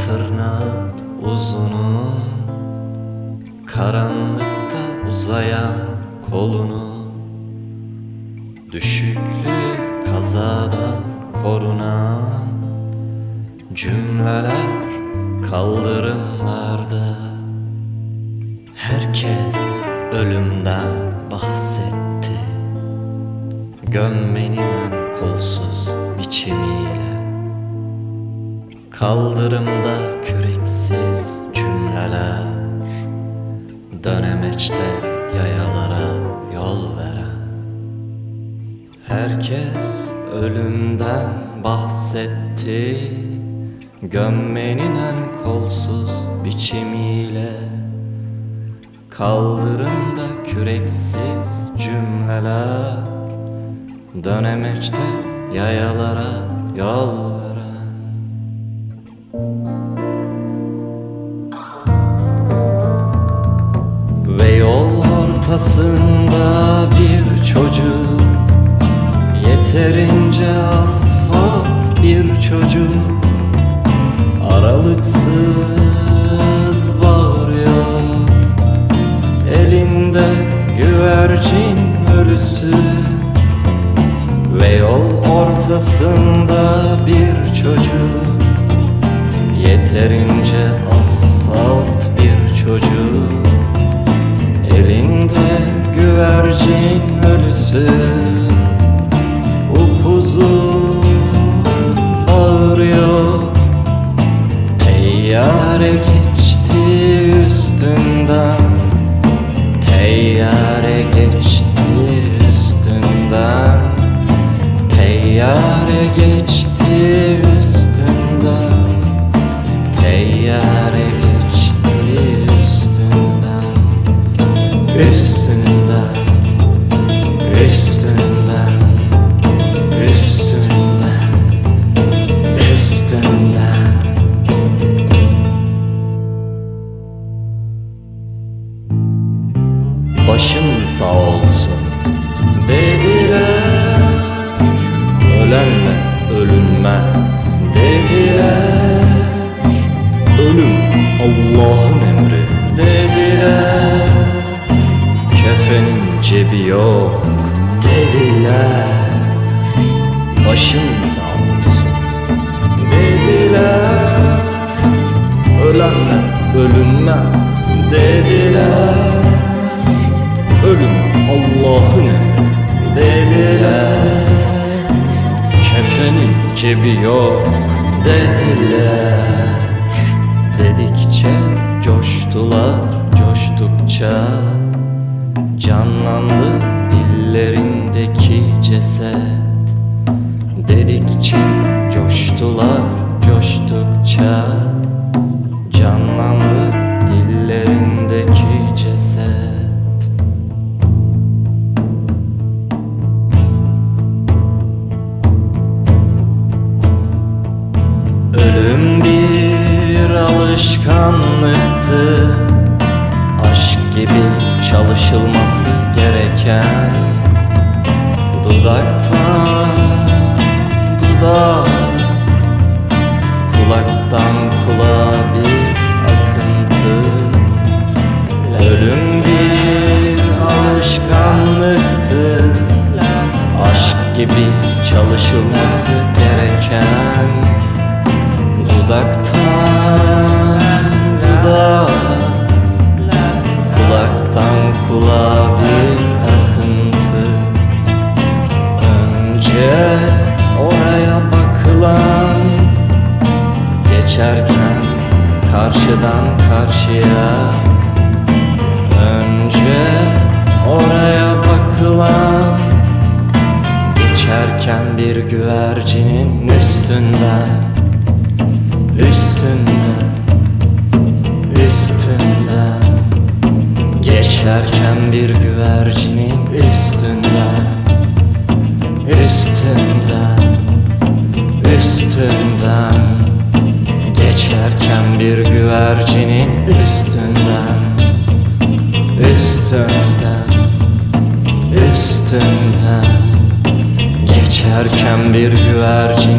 tırnağı uzunun, karanlıkta uzayan kolunu, düşüklüğü kazadan korunan cümleler kaldırımlarda. Herkes ölümden bahsetti, gömmenin en kolsuz biçimiyle. Kaldırımda küreksiz cümleler, dönemeçte yayalara yol veren. Herkes ölümden bahsetti, gömmenin en kolsuz biçimiyle. Kaldırımda küreksiz cümleler, dönemeçte yayalara yol veren. Ve yol ortasında bir çocuk, yeterince asfalt bir çocuk, aralıksız bağırıyor, elinde güvercin ölüsü. Ve yol ortasında bir çocuk, yeterince asfalt bir çocuk, elinde güvercin ölüsü. Upuzun bağırıyor, teyyare geçti üstünden, teyyare geçti üstünden, teyyare geçti üstünden, teyyare geçti üstünden, üstünden, üstünden, üstünden, üstünden. Başın sağ olsun dediler, ölenle ölünmez dediler. Ölüm Allah'ın emri dediler. Kefenin cebi yok dediler. Başın sağ olsun dediler, ölenle ölünmez dediler. Ölüm Allah'ın emri dediler. Kefenin cebi yok dediler. Dedikçe coştular, coştukça canlandı dillerindeki ceset. Dedikçe coştular, coştukça canlandı dillerindeki ceset. Ölüm bir alışkanlıktı, aşk gibi çalışılması gereken. Dudaktan dudağa, kulaktan kulağa bir akıntı. Ölüm bir alışkanlıktı, aşk gibi çalışılması gereken. Dudaktan dudağa, kulaktan kulağa bir akıntı. Önce oraya bakılan, geçerken karşıdan karşıya. Önce oraya bakılan, geçerken bir güvercinin üstünden, üstünden, üstünden. Geçerken bir güvercinin üstünden, üstünden, üstünden. Geçerken bir güvercinin üstünden, üstünden, üstünden. Geçerken bir güvercin